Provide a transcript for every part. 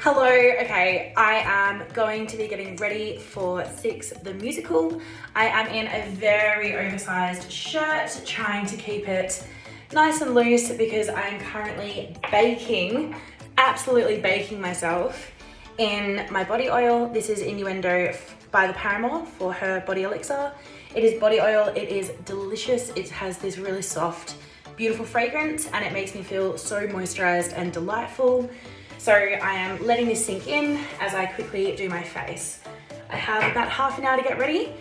Hello, okay, I am going to be getting ready for Six the Musical. I am in a very oversized shirt, trying to keep it nice and loose because I am currently baking, absolutely baking myself in my body oil. This is Innuendo by the Paramore for her body elixir. It is body oil, it is delicious. It has this really soft, beautiful fragrance and it makes me feel so moisturized and delightful. So I am letting this sink in as I quickly do my face. I have about half an hour to get ready.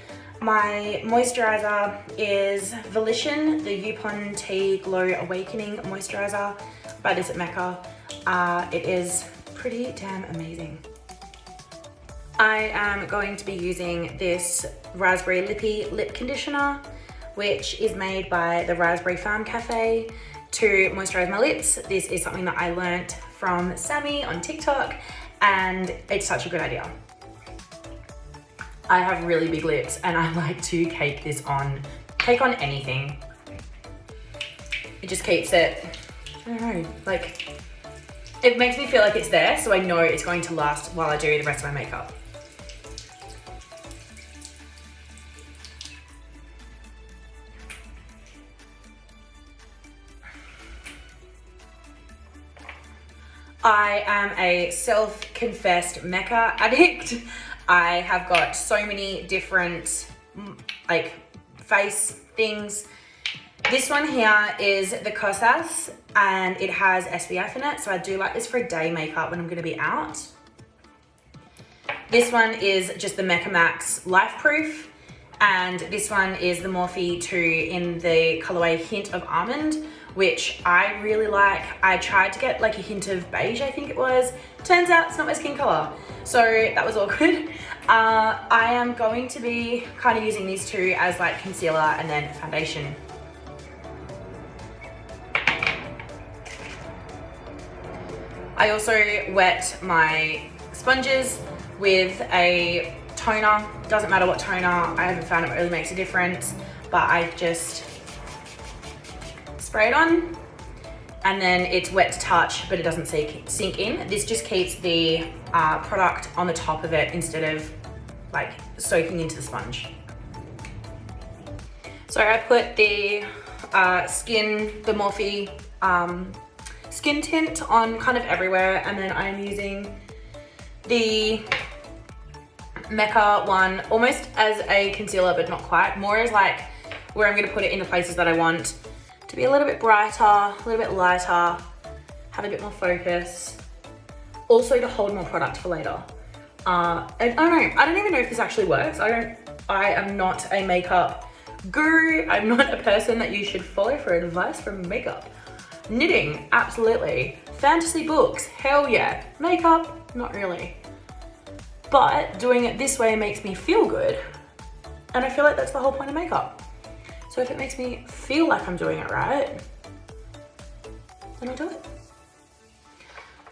My moisturizer is Volition, the Yupon Tea Glow Awakening Moisturizer. Buy this at Mecca. It is pretty damn amazing. I am going to be using this Raspberry Lippy Lip Conditioner, which is made by the Raspberry Farm Cafe to moisturize my lips. This is something that I learnt from Sammy on TikTok and it's such a good idea. I have really big lips and I like to cake on anything. It just keeps it, I don't know, like, it makes me feel like it's there so I know it's going to last while I do the rest of my makeup. I am a self-confessed Mecca addict. I have got so many different like face things. This one here is the Kosas and it has SPF in it. So I do like this for a day makeup when I'm gonna be out. This one is just the Mecca Max Life Proof. And this one is the Morphe 2 in the colorway Hint of Almond, which I really like. I tried to get like a hint of beige, I think it was. Turns out it's not my skin color. So that was awkward. I am going to be kind of using these two as like concealer and then foundation. I also wet my sponges with a toner. Doesn't matter what toner, I haven't found it really makes a difference, but I just spray it on and then it's wet to touch but it doesn't sink in. This just keeps the product on the top of it instead of like soaking into the sponge. So I put the the Morphe skin tint on kind of everywhere and then I'm using the Mecca one almost as a concealer but not quite, more as like where I'm going to put it in the places that I want to be a little bit brighter, a little bit lighter, have a bit more focus, also to hold more product for later. I don't know, I don't even know if this actually works. I am not a makeup guru. I'm not a person that you should follow for advice from makeup. Knitting, absolutely. Fantasy books, hell yeah. Makeup, not really. But doing it this way makes me feel good. And I feel like that's the whole point of makeup. So if it makes me feel like I'm doing it right, then I'll do it.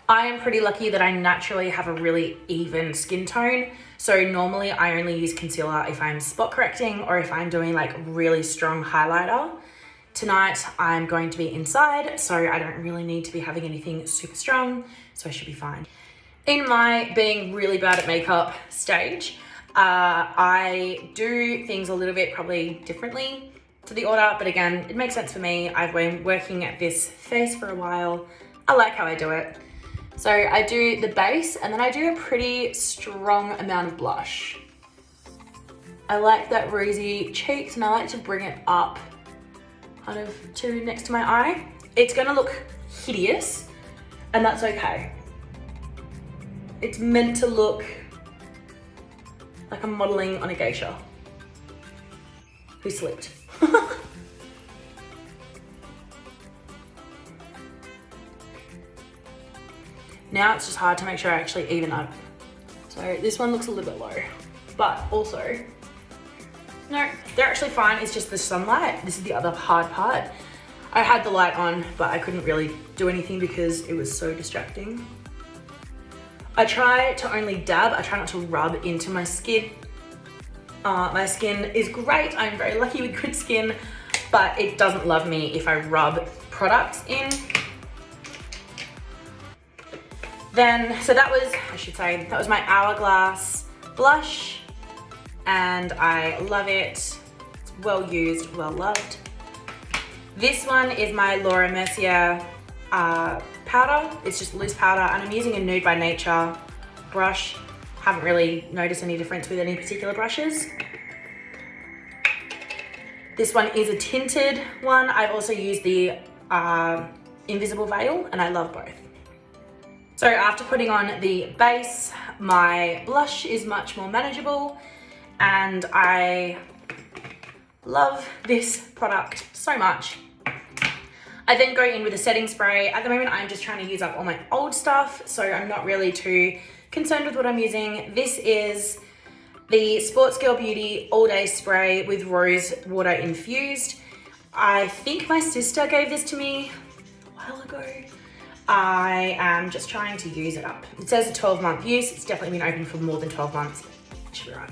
I am pretty lucky that I naturally have a really even skin tone. So normally I only use concealer if I'm spot correcting or if I'm doing like really strong highlighter. Tonight I'm going to be inside, so I don't really need to be having anything super strong, so I should be fine. In my being really bad at makeup stage, I do things a little bit probably differently to the order, but again, it makes sense for me. I've been working at this face for a while. I like how I do it. So I do the base and then I do a pretty strong amount of blush. I like that rosy cheeks and I like to bring it up kind of to next to my eye. It's gonna look hideous and that's okay. It's meant to look like I'm modeling on a geisha who slipped. Now it's just hard to make sure I actually even up. So this one looks a little bit low, but also, no, they're actually fine. It's just the sunlight. This is the other hard part. I had the light on, but I couldn't really do anything because it was so distracting. I try to only dab. I try not to rub into my skin. My skin is great. I'm very lucky with good skin, but it doesn't love me if I rub products in. Then, so that was, I should say, that was my Hourglass blush, and I love it. It's well used, well loved. This one is my Laura Mercier powder. It's just loose powder, and I'm using a Nude by Nature brush. Haven't really noticed any difference with any particular brushes. This one is a tinted one. I've also used the Invisible Veil, and I love both. So after putting on the base, my blush is much more manageable, and I love this product so much. I then go in with a setting spray. At the moment, I'm just trying to use up all my old stuff, so I'm not really too concerned with what I'm using. This is the Sports Girl Beauty All Day Spray with rose water infused. I think my sister gave this to me a while ago. I am just trying to use it up. It says a 12-month use. It's definitely been open for more than 12 months. Should be right.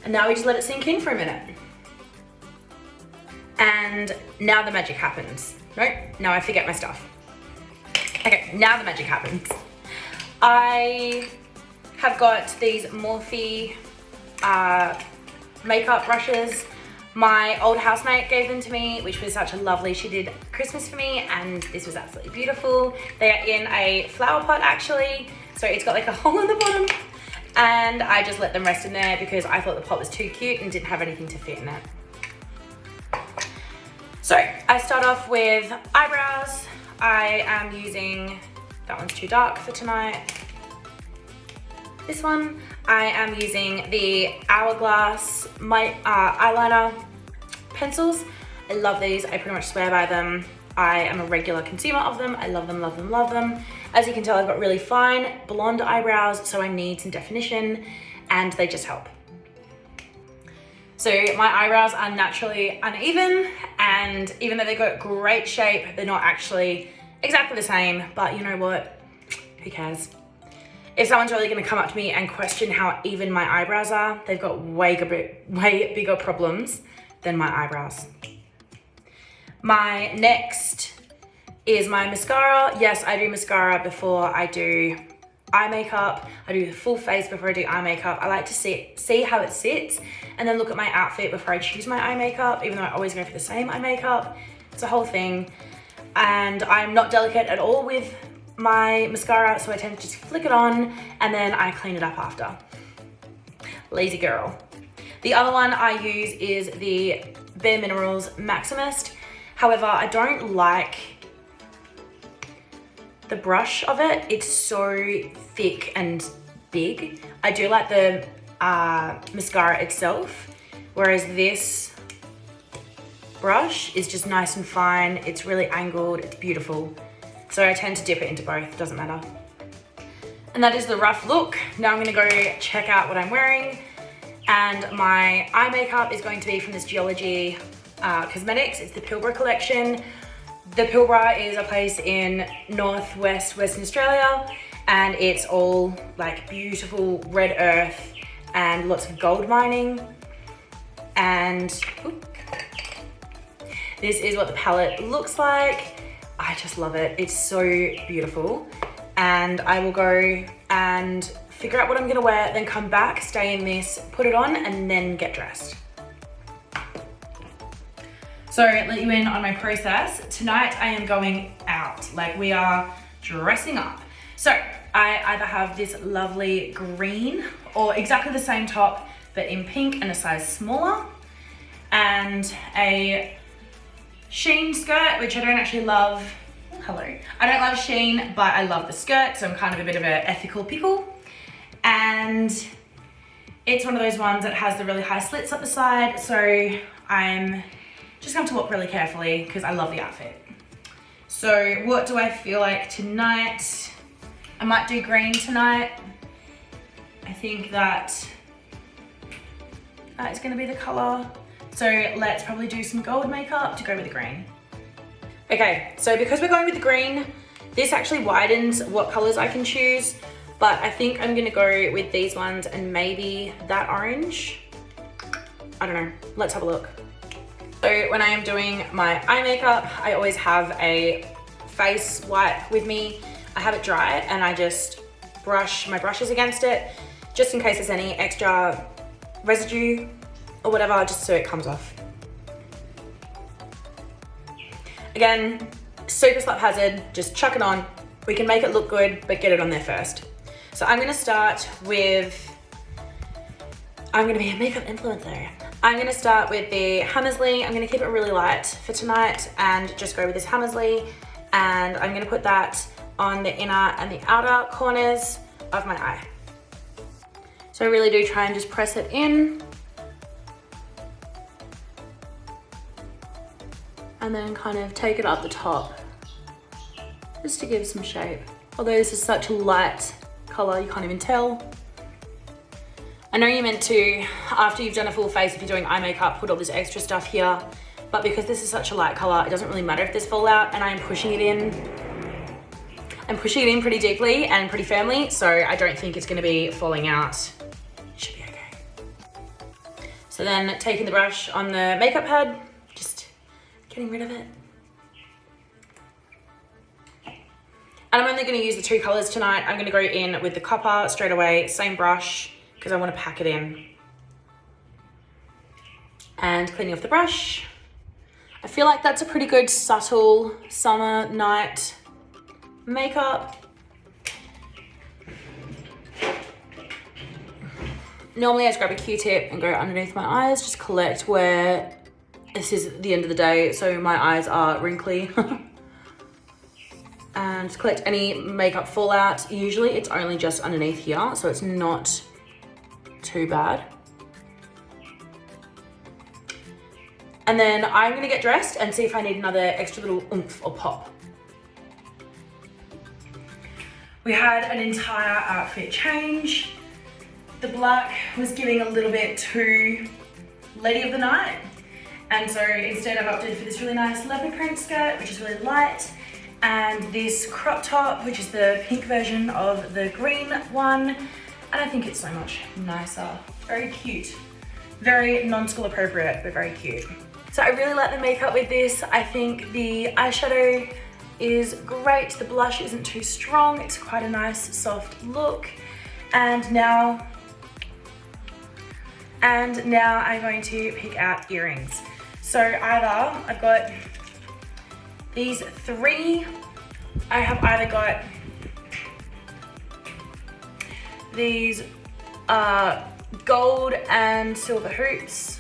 And now we just let it sink in for a minute. And now the magic happens. Nope, now I forget my stuff. Okay, now the magic happens. I have got these Morphe makeup brushes. My old housemate gave them to me, which was such a lovely, she did Christmas for me, and this was absolutely beautiful. They are in a flower pot actually, so it's got like a hole in the bottom, and I just let them rest in there because I thought the pot was too cute and didn't have anything to fit in it. So I start off with eyebrows. I am using, that one's too dark for tonight. This one, I am using the Hourglass eyeliner pencils. I love these, I pretty much swear by them. I am a regular consumer of them. I love them, love them, love them. As you can tell, I've got really fine blonde eyebrows, so I need some definition, and they just help. So my eyebrows are naturally uneven, and even though they've got great shape, they're not actually exactly the same, but you know what, who cares? If someone's really gonna come up to me and question how even my eyebrows are, they've got way bigger problems than my eyebrows. My next is my mascara. Yes, I do mascara before I do eye makeup. I do the full face before I do eye makeup. I like to see how it sits and then look at my outfit before I choose my eye makeup, even though I always go for the same eye makeup. It's a whole thing. And I'm not delicate at all with my mascara, so I tend to just flick it on and then I clean it up after. Lazy girl. The other one I use is the Bare Minerals Maximist. However, I don't like the brush of it. It's so thick and big. I do like the mascara itself, whereas this brush is just nice and fine. It's really angled, it's beautiful. So I tend to dip it into both, doesn't matter. And that is the rough look. Now I'm gonna go check out what I'm wearing. And my eye makeup is going to be from this Geology Cosmetics. It's the Pilbara collection. The Pilbara is a place in northwest Western Australia, and it's all like beautiful red earth and lots of gold mining. And this is what the palette looks like. I just love it. It's so beautiful. And I will go and figure out what I'm gonna wear, then come back, stay in this, put it on, and then get dressed. So let you in on my process. Tonight I am going out, like we are dressing up. So I either have this lovely green or exactly the same top, but in pink and a size smaller, and a Shein skirt, which I don't actually love. Hello. I don't love Shein, but I love the skirt, so I'm kind of a bit of an ethical pickle. And it's one of those ones that has the really high slits up the side, so I'm just going to look really carefully because I love the outfit. So what do I feel like tonight? I might do green tonight. I think that is going to be the color. So let's probably do some gold makeup to go with the green. Okay, so because we're going with the green, this actually widens what colors I can choose, but I think I'm gonna go with these ones and maybe that orange. I don't know, let's have a look. So when I am doing my eye makeup, I always have a face wipe with me. I have it dry and I just brush my brushes against it, just in case there's any extra residue or whatever, just so it comes off. Again, super slap hazard, just chuck it on. We can make it look good, but get it on there first. So I'm gonna start with, I'm gonna be a makeup influencer. I'm gonna start with the Hammersley. I'm gonna keep it really light for tonight and just go with this Hammersley. And I'm gonna put that on the inner and the outer corners of my eye. So I really do try and just press it in. And then kind of take it up the top, just to give some shape. Although this is such a light color, you can't even tell. I know you're meant to, after you've done a full face, if you're doing eye makeup, put all this extra stuff here, but because this is such a light color, it doesn't really matter if there's fallout, and I'm pushing it in. I'm pushing it in pretty deeply and pretty firmly, so I don't think it's gonna be falling out. It should be okay. So then taking the brush on the makeup pad, just getting rid of it. And I'm only gonna use the two colors tonight. I'm gonna go in with the copper straight away, same brush, because I wanna pack it in. And cleaning off the brush. I feel like that's a pretty good subtle summer night makeup. Normally I just grab a Q-tip and go underneath my eyes, just collect where this is the end of the day, so my eyes are wrinkly. And collect any makeup fallout. Usually it's only just underneath here, so it's not too bad. And then I'm gonna get dressed and see if I need another extra little oomph or pop. We had an entire outfit change. The black was getting a little bit too lady of the night. And so instead I've opted for this really nice leopard print skirt, which is really light, and this crop top, which is the pink version of the green one. And I think it's so much nicer. Very cute. Very non-school appropriate, but very cute. So I really like the makeup with this. I think the eyeshadow is great. The blush isn't too strong. It's quite a nice soft look. And now I'm going to pick out earrings. So either I've got these three. I have either got these gold and silver hoops.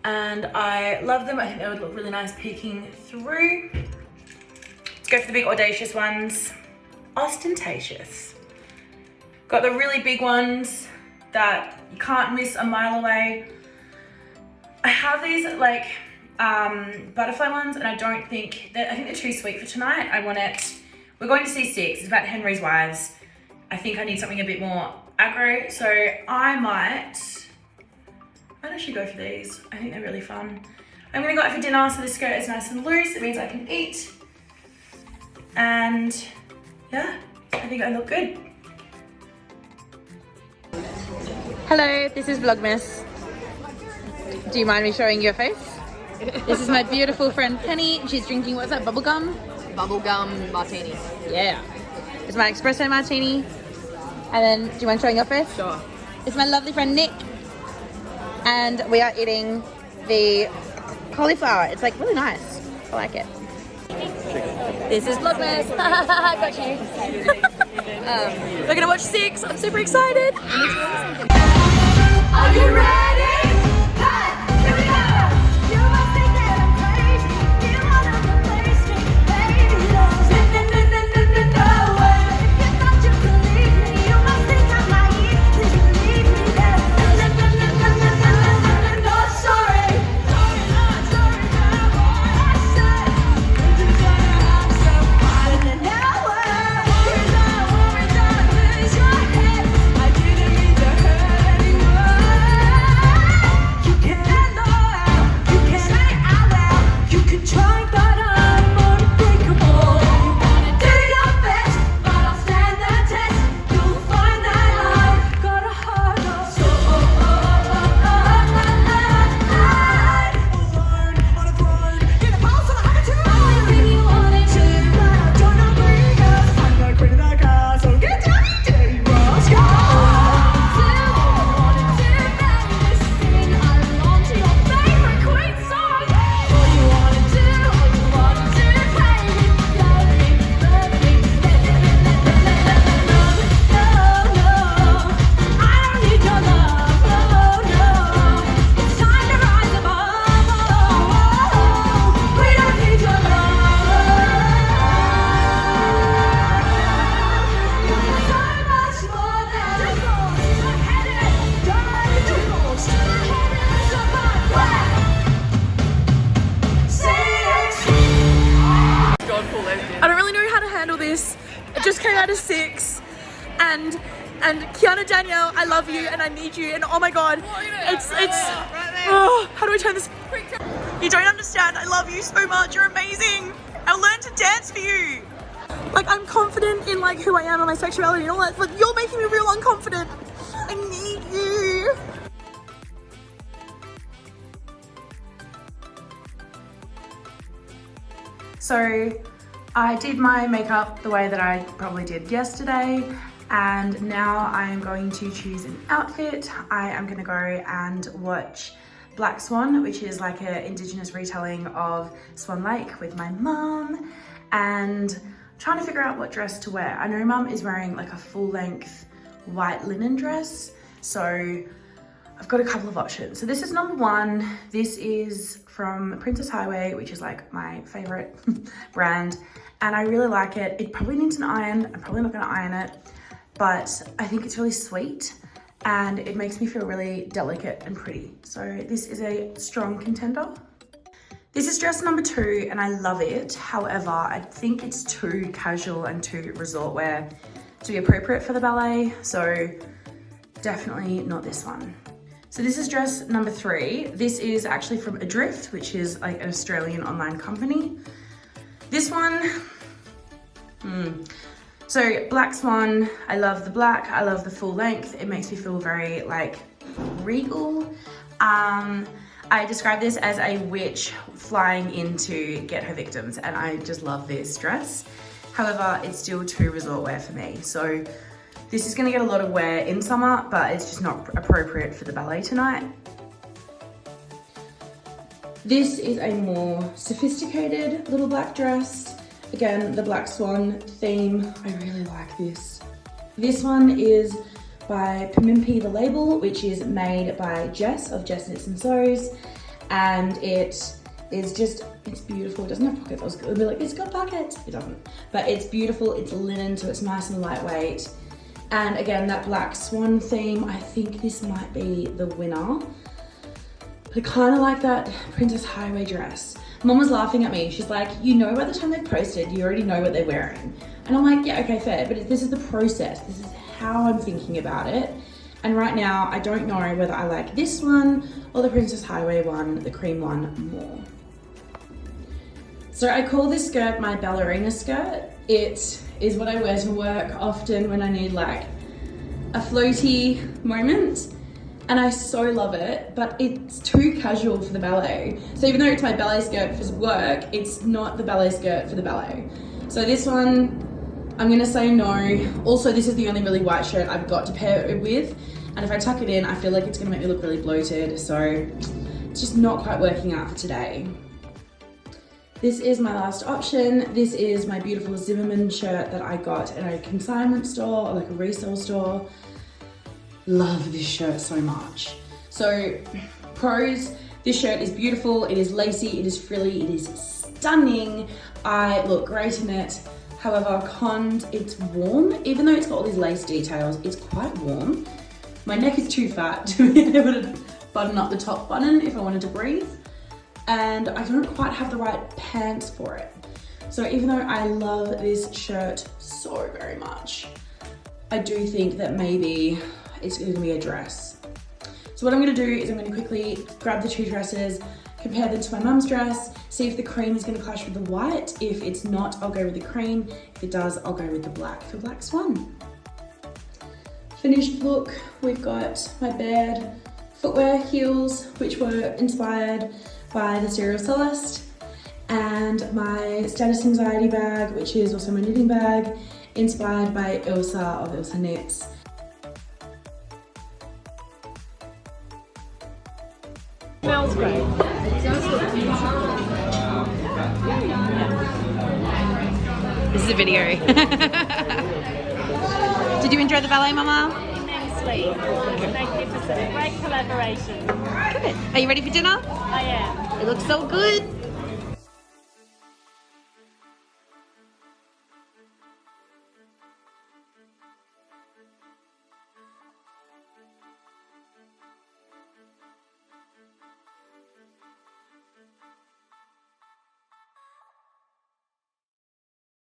And I love them. I think they would look really nice peeking through. Let's go for the big audacious ones. Ostentatious. Got the really big ones that you can't miss a mile away. I have these like butterfly ones, and I think they're too sweet for tonight. We're going to see 6. It's about Henry's Wives. I think I need something a bit more aggro, so I might actually go for these. I think they're really fun. I'm gonna go out for dinner, so this skirt is nice and loose. It means I can eat. And yeah, I think I look good. Hello, this is Vlogmas. Do you mind me showing your face? This is my beautiful friend Penny. She's drinking, what's that, bubblegum? Bubblegum martini. Yeah. It's my espresso martini. And then, do you mind showing your face? Sure. It's my lovely friend Nick. And we are eating the cauliflower. It's like really nice. I like it. This is Vlogmas. I got you. We're gonna watch 6. I'm super excited. Are you ready? Hey, here we go. You must think that I'm crazy. You wanna replace me, baby? No way. If you thought you could leave me, you must think I'm naive. Please believe me that no, sorry. Sorry about what I said. We're just gonna have some fun in an hour. Here's our worries, don't lose your head. I didn't mean to hurt anyone. 6. And Kiana Danielle, I love you and I need you, and oh my god, it's oh, how do I turn this? You don't understand, I love you so much, you're amazing. I'll learn to dance for you. Like, I'm confident in like who I am and my sexuality and all that, but you're making me real unconfident. I need you. So I did my makeup the way that I probably did yesterday, and now I'm going to choose an outfit. I am gonna go and watch Black Swan, which is like an indigenous retelling of Swan Lake, with my mum, and trying to figure out what dress to wear. I know mum is wearing like a full length white linen dress, so I've got a couple of options. So this is number 1. This is from Princess Highway, which is like my favorite brand, and I really like it. It probably needs an iron. I'm probably not gonna iron it, but I think it's really sweet and it makes me feel really delicate and pretty. So this is a strong contender. This is dress number 2 and I love it. However, I think it's too casual and too resort wear to be appropriate for the ballet. So definitely not this one. So this is dress number 3. This is actually from Adrift, which is like an Australian online company. This one, So Black Swan, I love the black, I love the full length. It makes me feel very like regal. I describe this as a witch flying in to get her victims, and I just love this dress. However, it's still too resort wear for me. So this is gonna get a lot of wear in summer, but it's just not appropriate for the ballet tonight. This is a more sophisticated little black dress. Again, the Black Swan theme, I really like this. This one is by Pimimpi the label, which is made by Jess of Jess Knits and Sews, and it is just, it's beautiful. It doesn't have pockets. I was gonna be like, it's got pockets. It doesn't, but it's beautiful. It's linen, so it's nice and lightweight. And again, that Black Swan theme, I think this might be the winner. But I kind of like that Princess Highway dress. Mom was laughing at me. She's like, you know, by the time they've posted, you already know what they're wearing. And I'm like, yeah, okay, fair. But this is the process. This is how I'm thinking about it. And right now, I don't know whether I like this one or the Princess Highway one, the cream one, more. So I call this skirt my ballerina skirt. It is what I wear to work often when I need like a floaty moment. And I so love it, but it's too casual for the ballet. So even though it's my ballet skirt for work, it's not the ballet skirt for the ballet. So this one, I'm gonna say no. Also, this is the only really white shirt I've got to pair it with. And if I tuck it in, I feel like it's gonna make me look really bloated. So it's just not quite working out for today. This is my last option. This is my beautiful Zimmermann shirt that I got at a consignment store, or like a resale store. Love this shirt so much. So pros, this shirt is beautiful, it is lacy, it is frilly, it is stunning. I look great in it. However, cons, it's warm. Even though it's got all these lace details, it's quite warm. My neck is too fat to be able to button up the top button if I wanted to breathe. And I don't quite have the right pants for it. So even though I love this shirt so very much, I do think that maybe it's gonna be a dress. So what I'm gonna do is I'm gonna quickly grab the 2 dresses, compare them to my mum's dress, see if the cream is gonna clash with the white. If it's not, I'll go with the cream. If it does, I'll go with the black for Black Swan. Finished look, we've got my bed footwear heels, which were inspired by the Serial Celeste, and my status anxiety bag, which is also my knitting bag, inspired by Ilsa of Ilsa Knits. Smells great. This is a video. Did you enjoy the ballet, Mama? Immensely. Magnificent. Great collaboration. Good. Are you ready for dinner? I am. It looks so good.